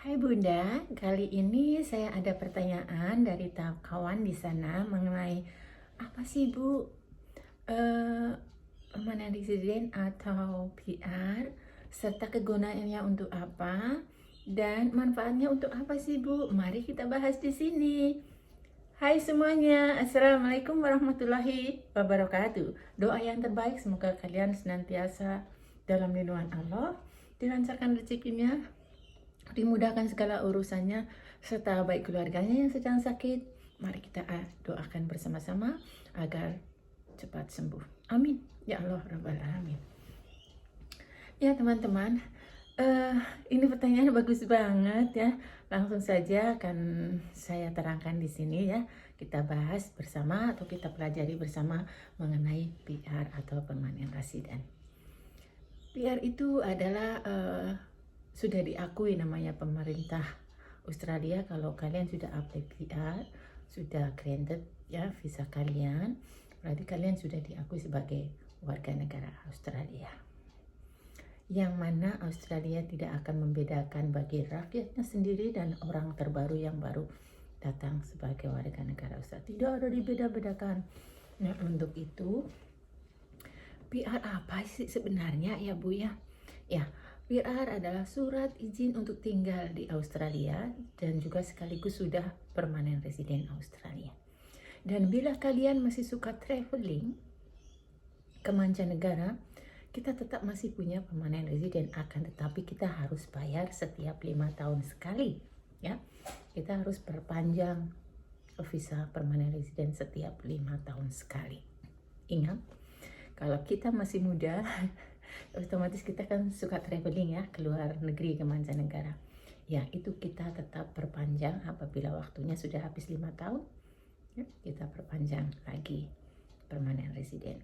Hai Bunda, kali ini saya ada pertanyaan dari kawan di sana mengenai apa sih Bu, eh, permanent resident atau PR, serta kegunaannya untuk apa, dan manfaatnya untuk apa sih Bu? Mari kita bahas di sini. Hai semuanya, Assalamualaikum warahmatullahi wabarakatuh. Doa yang terbaik semoga kalian senantiasa dalam lindungan Allah, dilancarkan rezekinya, dimudahkan segala urusannya, serta baik keluarganya yang sedang sakit. Mari kita doakan bersama-sama agar cepat sembuh. Amin. Ya Allah Rabbal Alamin. Ya teman-teman, eh, ini pertanyaan bagus banget ya. Langsung saja akan saya terangkan di sini ya. Kita bahas bersama atau kita pelajari bersama mengenai PR atau permanent resident. PR itu adalah sudah diakui namanya pemerintah Australia. Kalau kalian sudah apply PR, sudah granted ya visa kalian, berarti kalian sudah diakui sebagai warga negara Australia. Yang mana Australia tidak akan membedakan bagi rakyatnya sendiri dan orang terbaru yang baru datang sebagai warga negara Australia. Tidak ada dibeda-bedakan. Nah, untuk itu PR apa sih sebenarnya ya Bu ya? Ya, PR adalah surat izin untuk tinggal di Australia dan juga sekaligus sudah permanent resident Australia. Dan bila kalian masih suka traveling ke mancanegara, kita tetap masih punya permanent resident, akan tetapi kita harus bayar setiap 5 tahun sekali ya. Kita harus perpanjang visa permanent resident setiap 5 tahun sekali. Ingat, kalau kita masih muda otomatis kita kan suka traveling ya, keluar negeri ke mancanegara. Ya, itu kita tetap perpanjang apabila waktunya sudah habis 5 tahun. Ya, kita perpanjang lagi permanent resident.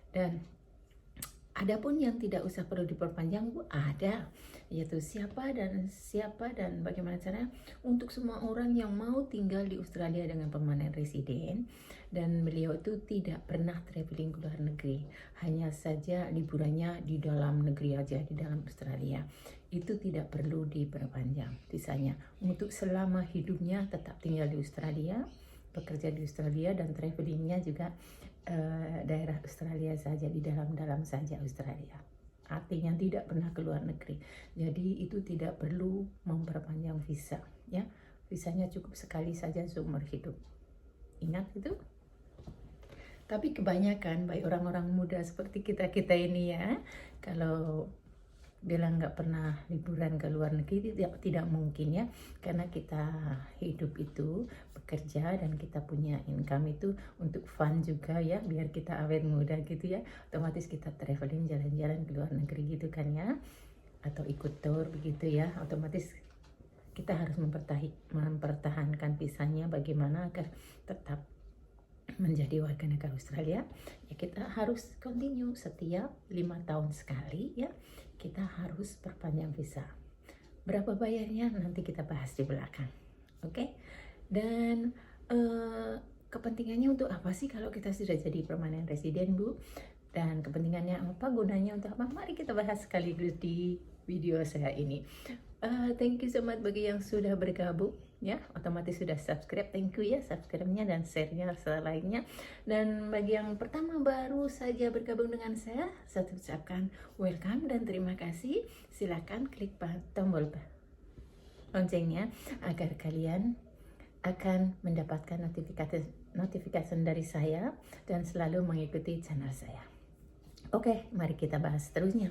Dan adapun yang tidak usah perlu diperpanjang Bu, ada, yaitu siapa dan bagaimana caranya untuk semua orang yang mau tinggal di Australia dengan permanent resident dan beliau itu tidak pernah traveling ke luar negeri, hanya saja liburannya di dalam negeri aja, di dalam Australia, itu tidak perlu diperpanjang visanya. Untuk selama hidupnya tetap tinggal di Australia, bekerja di Australia, dan travelingnya juga daerah Australia saja, di dalam-dalam saja Australia. Artinya tidak pernah ke luar negeri. Jadi itu tidak perlu memperpanjang visa ya. Visanya cukup sekali saja seumur hidup. Ingat itu. Tapi kebanyakan baik orang-orang muda seperti kita-kita ini ya, kalau bilang nggak pernah liburan ke luar negeri, tidak mungkin ya, karena kita hidup itu bekerja dan kita punya income itu untuk fun juga ya, biar kita awet muda gitu ya. Otomatis kita traveling, jalan-jalan ke luar negeri gitu kan ya, atau ikut tour begitu ya. Otomatis kita harus mempertahankan visanya. Bagaimana agar tetap menjadi warga negara Australia ya, kita harus continue setiap 5 tahun sekali ya, kita harus perpanjang visa. Berapa bayarnya nanti kita bahas di belakang, oke? Dan kepentingannya untuk apa sih kalau kita sudah jadi permanent resident Bu? Dan kepentingannya apa, gunanya untuk apa? Mari kita bahas sekaligus di video saya ini. Thank you so much bagi yang sudah bergabung ya, otomatis sudah subscribe, thank you ya subscribe-nya dan share-nya lainnya. Dan bagi yang pertama baru saja bergabung dengan saya ucapkan welcome dan terima kasih. Silakan klik tombol loncengnya agar kalian akan mendapatkan notifikasi dari saya dan selalu mengikuti channel saya. Oke, mari kita bahas terusnya.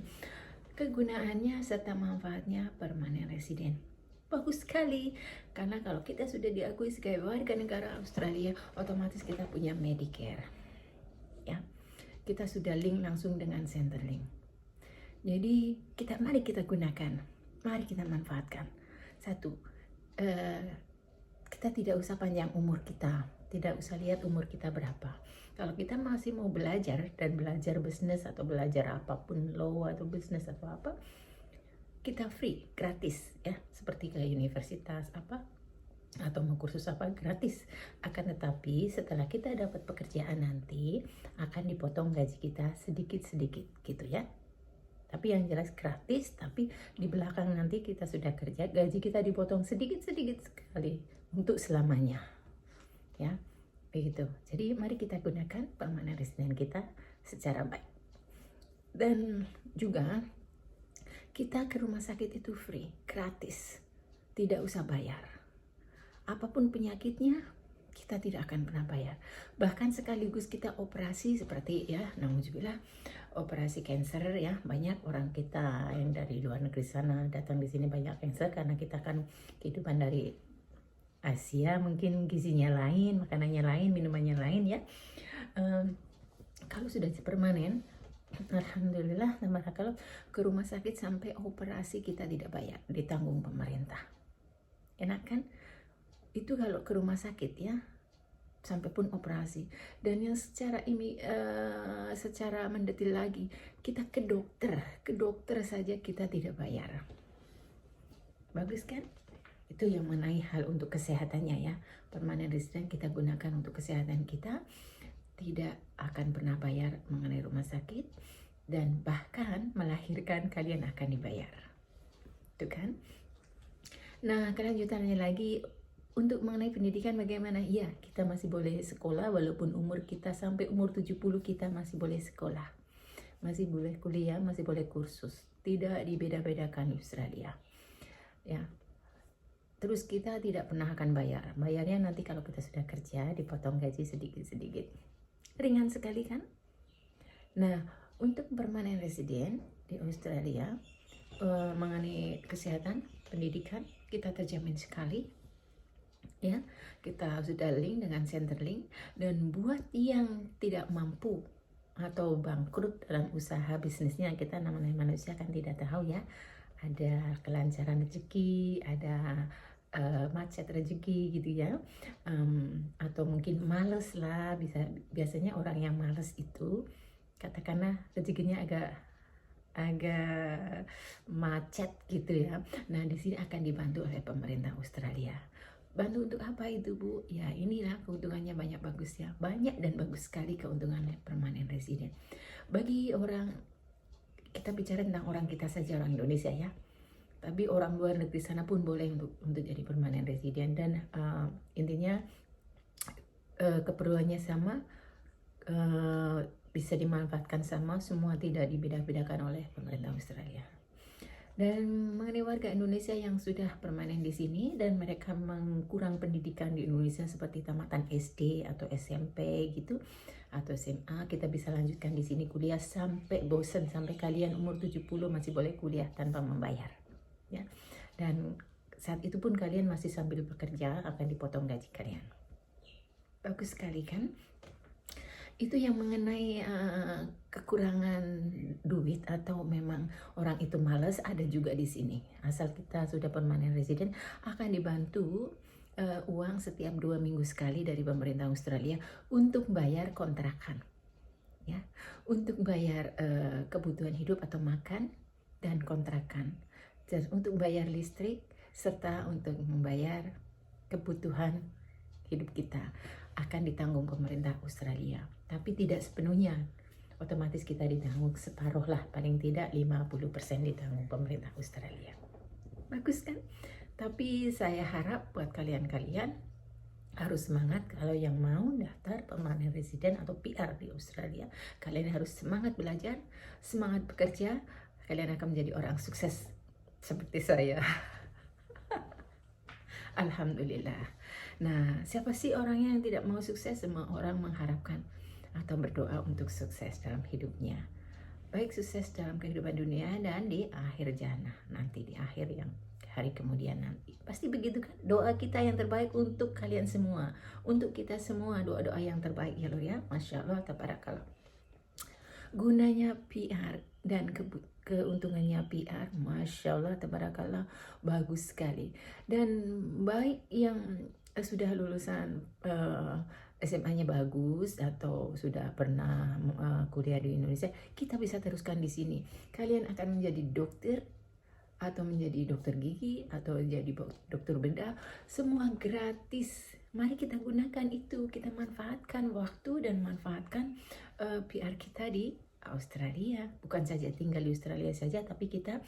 Kegunaannya serta manfaatnya permanent resident. Bagus sekali, karena kalau kita sudah diakui sebagai warga negara Australia, otomatis kita punya Medicare. Ya, kita sudah link langsung dengan Centrelink. Jadi mari kita gunakan, mari kita manfaatkan. Satu, kita tidak usah panjang umur kita, tidak usah lihat umur kita berapa. Kalau kita masih mau belajar dan belajar bisnis atau belajar apapun, law atau bisnis atau apa, kita free, gratis ya, seperti ke universitas apa atau mau kursus apa, gratis. Akan tetapi setelah kita dapat pekerjaan nanti akan dipotong gaji kita sedikit-sedikit gitu ya. Tapi yang jelas gratis, tapi di belakang nanti kita sudah kerja, gaji kita dipotong sedikit-sedikit sekali untuk selamanya. Ya, begitu. Jadi mari kita gunakan permanent resident kita secara baik. Dan juga kita ke rumah sakit itu free, gratis, tidak usah bayar. Apapun penyakitnya, kita tidak akan pernah bayar. Bahkan sekaligus kita operasi seperti ya, naudzubillah, operasi cancer ya, banyak orang kita yang dari luar negeri sana datang di sini banyak cancer karena kita kan kehidupan dari Asia, mungkin gizinya lain, makanannya lain, minumannya lain ya. Kalau sudah permanen, alhamdulillah, kalau ke rumah sakit sampai operasi kita tidak bayar, ditanggung pemerintah. Enak kan? Itu kalau ke rumah sakit ya, sampai pun operasi. Dan yang secara secara mendetil lagi, kita ke dokter saja kita tidak bayar. Bagus kan? Itu yang mengenai hal untuk kesehatannya ya. Permanent resident kita gunakan untuk kesehatan kita, tidak akan pernah bayar mengenai rumah sakit, dan bahkan melahirkan kalian akan dibayar. Itu kan? Nah, kelanjutannya lagi untuk mengenai pendidikan bagaimana? Ya, kita masih boleh sekolah walaupun umur kita sampai umur 70 kita masih boleh sekolah. Masih boleh kuliah, masih boleh kursus. Tidak dibeda-bedakan di Australia. Ya. Terus kita tidak pernah akan bayar. Bayarnya nanti kalau kita sudah kerja, dipotong gaji sedikit-sedikit. Ringan sekali kan? Nah, untuk permanent resident di Australia, mengenai kesehatan, pendidikan, kita terjamin sekali. Ya, kita sudah link dengan Centrelink. Dan buat yang tidak mampu atau bangkrut dalam usaha bisnisnya, kita namanya manusia kan tidak tahu ya, ada kelancaran rezeki, ada macet rezeki gitu ya, atau mungkin males lah, biasanya orang yang males itu katakanlah rezekinya agak macet gitu ya. Nah, di sini akan dibantu oleh pemerintah Australia. Bantu untuk apa itu, Bu? Ya, inilah keuntungannya banyak, bagus ya. Banyak dan bagus sekali keuntungannya permanent resident. Bagi orang, kita bicara tentang orang kita saja, orang Indonesia ya. Tapi orang luar negeri sana pun boleh untuk jadi permanent resident. Dan intinya keperluannya sama, bisa dimanfaatkan sama, semua tidak dibeda-bedakan oleh pemerintah Australia. Dan mengenai warga Indonesia yang sudah permanen di sini dan mereka kurang pendidikan di Indonesia seperti tamatan SD atau SMP gitu atau SMA, kita bisa lanjutkan di sini kuliah sampai bosan, sampai kalian umur 70 masih boleh kuliah tanpa membayar ya. Dan saat itu pun kalian masih sambil bekerja, akan dipotong gaji kalian. Bagus sekali kan? Itu yang mengenai kekurangan duit atau memang orang itu malas, ada juga di sini. Asal kita sudah permanent resident, akan dibantu uang setiap 2 minggu sekali dari pemerintah Australia untuk bayar kontrakan, ya, untuk bayar kebutuhan hidup atau makan dan kontrakan, dan untuk bayar listrik serta untuk membayar kebutuhan hidup kita akan ditanggung pemerintah Australia. Tapi tidak sepenuhnya, otomatis kita ditanggung separuh lah, paling tidak 50% ditanggung pemerintah Australia. Bagus kan? Tapi saya harap buat kalian-kalian harus semangat. Kalau yang mau daftar permanent resident atau PR di Australia, kalian harus semangat belajar, semangat bekerja, kalian akan menjadi orang sukses seperti saya. Alhamdulillah. Nah, siapa sih orangnya yang tidak mau sukses? Semua orang mengharapkan atau berdoa untuk sukses dalam hidupnya. Baik sukses dalam kehidupan dunia dan di akhir jannah, nanti di akhir yang hari kemudian nanti. Pasti begitu kan? Doa kita yang terbaik untuk kalian semua, untuk kita semua, doa-doa yang terbaik ya Lord ya. Masya Allah, tabarakallah. Gunanya PR dan keuntungannya PR, Masya Allah, tabarakallah, bagus sekali. Dan baik yang sudah lulusan SMA-nya bagus atau sudah pernah kuliah di Indonesia, kita bisa teruskan di sini. Kalian akan menjadi dokter atau menjadi dokter gigi atau jadi dokter bedah, semua gratis. Mari kita gunakan itu, kita manfaatkan waktu dan manfaatkan PR kita di Australia, bukan saja tinggal di Australia saja, tapi kita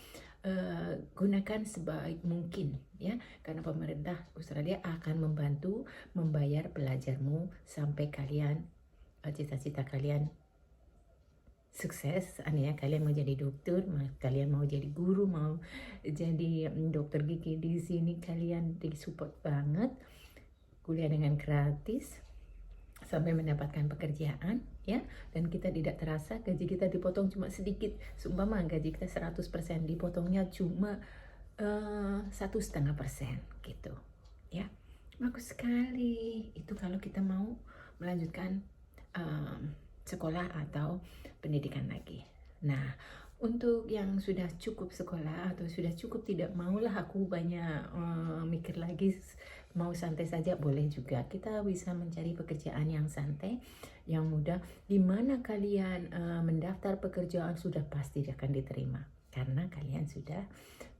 gunakan sebaik mungkin ya, karena pemerintah Australia akan membantu membayar belajarmu sampai kalian cita-cita kalian sukses. Ya, kalian mau jadi dokter, kalian mau jadi guru, mau jadi dokter gigi di sini, kalian disupport banget, kuliah dengan gratis sampai mendapatkan pekerjaan ya, dan kita tidak terasa gaji kita dipotong cuma sedikit. Seumpama gaji kita 100%, dipotongnya cuma 1,5% gitu ya. Bagus sekali itu kalau kita mau melanjutkan sekolah atau pendidikan lagi. Nah, untuk yang sudah cukup sekolah atau sudah cukup tidak maulah aku banyak mikir lagi, mau santai saja, boleh juga. Kita bisa mencari pekerjaan yang santai, yang mudah, di mana kalian mendaftar pekerjaan sudah pasti akan diterima karena kalian sudah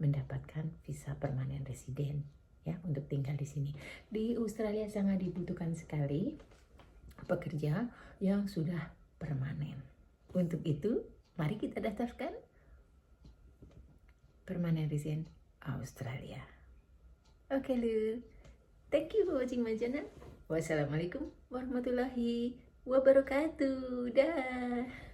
mendapatkan visa permanen residen ya, untuk tinggal di sini. Di Australia sangat dibutuhkan sekali pekerja yang sudah permanen. Untuk itu, mari kita daftarkan permanen resident Australia. Oke, Lu. Thank you for watching my channel. Wassalamualaikum warahmatullahi wabarakatuh. Dah.